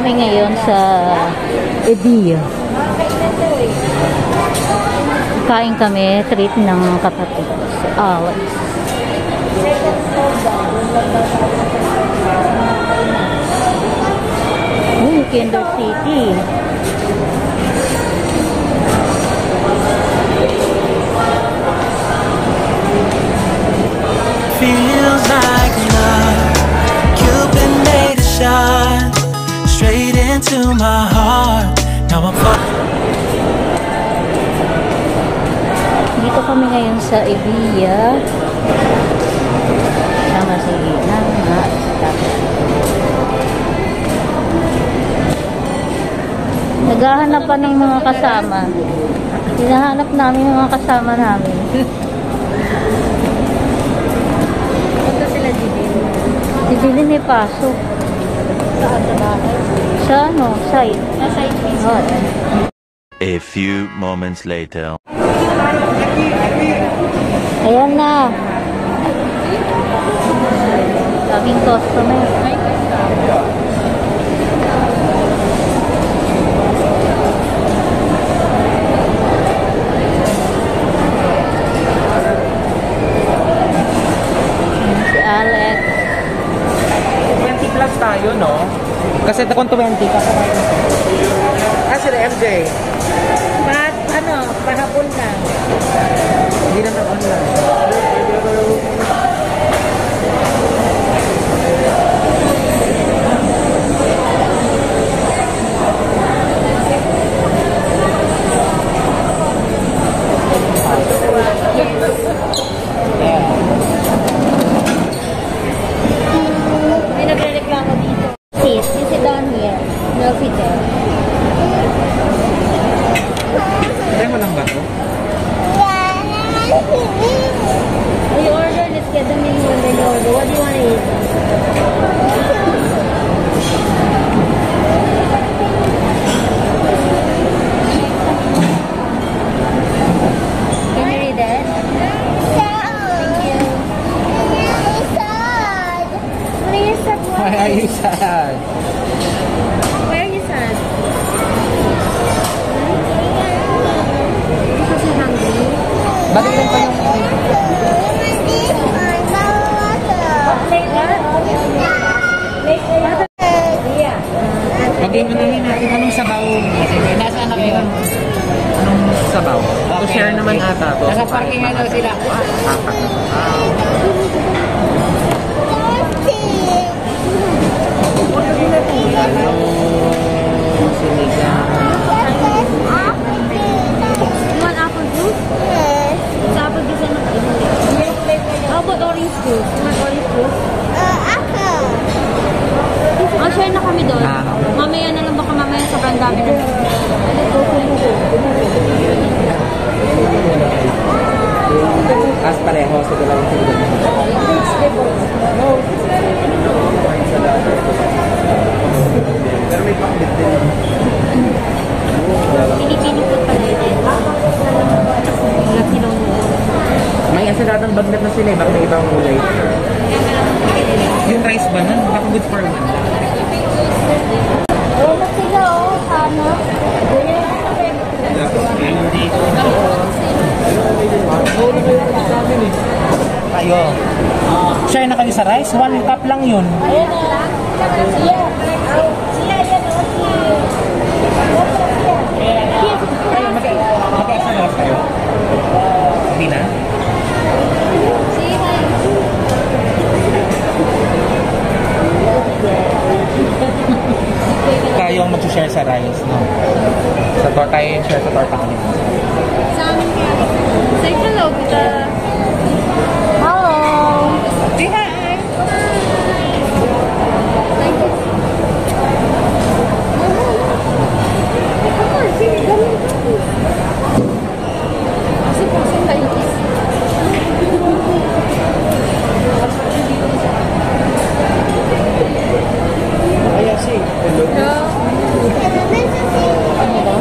kami ngayon sa Edia. Kain kami, treat ng kapatid si Alex. Kinder City. Feels like love. Cupid made a shot straight into my heart. Now I'm dito kami ngayon sa Edia. Sama si Nana. Naghahanap pa ng mga kasama. Hinahanap namin yung mga kasama namin. Punta sila Jibil. Jibil may pasok. Saan na bahay? Sa ano? Site. Site mismo. A few moments later. Ayan na. Daming customer. Si Alex. 20 plus tayo, no? Kasi kung 20 kasi sila MJ. Pahapon na. Hindi naman online. May nagre-reklamo dito. Sis, you sit down here. No sit there. Try mo lang ba ito? You order, let's get the menu and then you order. What do you want to eat? Can you read it? Thank you. Why are you sad? Why are you sad? Why are you sad? Because you're hungry? Bakit lang pa yung... Okay, manahin natin anong sabaw. Sige, nasaan na kayo? Anong sabaw? Okay, to share naman ata to. Nasa parking na daw sila. Sinigang. You want apple juice? Yes. Sa apple juice ano? How about orange juice? You want orange juice? Oh, share na kami doon. Mamaya na lang, baka mamaya sobrang dami na. As pareho sa dalawang sinigang. Pero may pakbit din. Pilipino food pala yun. May asadatang bagnet na sila eh. Bakit may ibang gulay? Yung rice ba nun? Baka good for one. Wala sila sana. Tayo. Share na kayo sa rice? One cup lang yun. Ayan na. Siya. Siya yan o. Mag-extra na kayo? Hindi na? Tayo ang mag-share sa rice, no? Sa torta tayo yung share sa torta kanina. Sa amin kaya. Say hello, kita. Hello. Say hi. Thank you. Kasi tayo is. Ayan, see. Hello. Ano ba?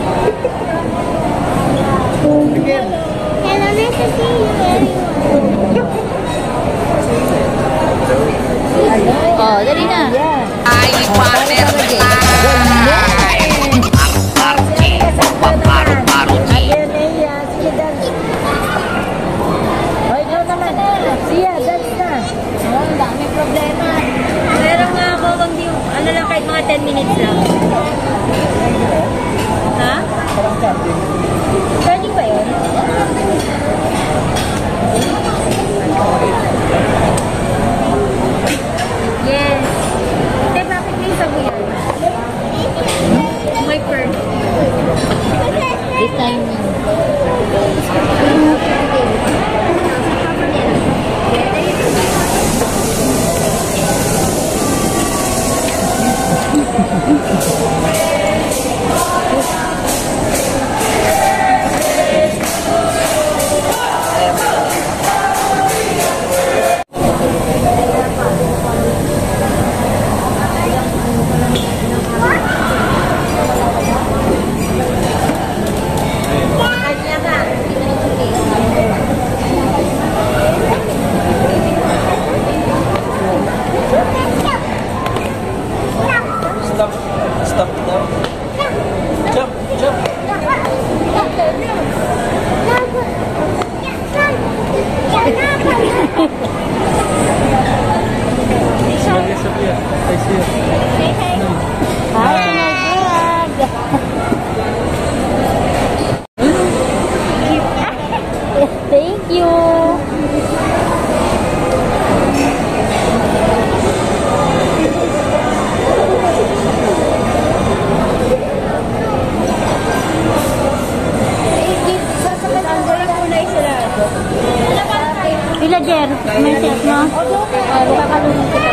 Jer, may chef mo? Kakalunod kita.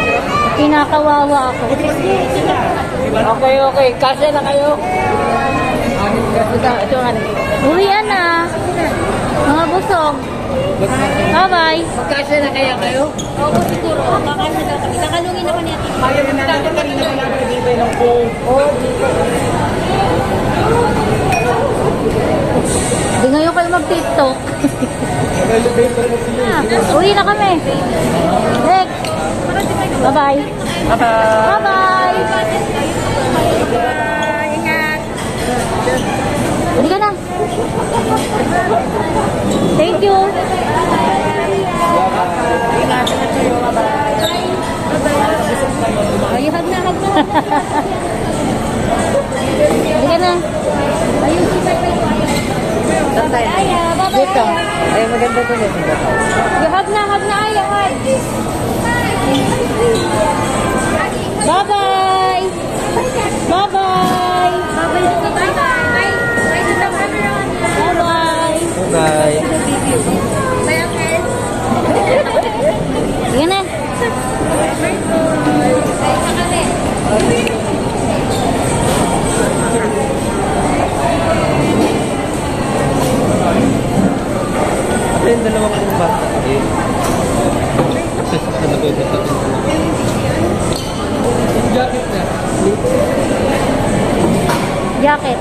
Kinakawawa ako. Okay. Kasya na kayo. Uwian na. Mga busog. Bye-bye. Kasya na kaya kayo? Oo, siguro. Kakasya daw kami. Kakalungin ako niya. Ayaw na natin kanina ko lang nagbibigay ng phone. Hindi ngayon kayo mag-tiktok. Uwi na kami. Next. Bye-bye. Bye-bye. Ingat. Hindi ka na. Thank you. Ay, hag na. Hindi ka na. Ayun, Aya, bye-bye. Dito. Ay, maganda to dito. Hag na, Aya, hag. Bye-bye. Bye-bye. Bye-bye. Bye-bye. Bye. Sige na. Ayun, dalawa kong bata. Jacket na. Jacket.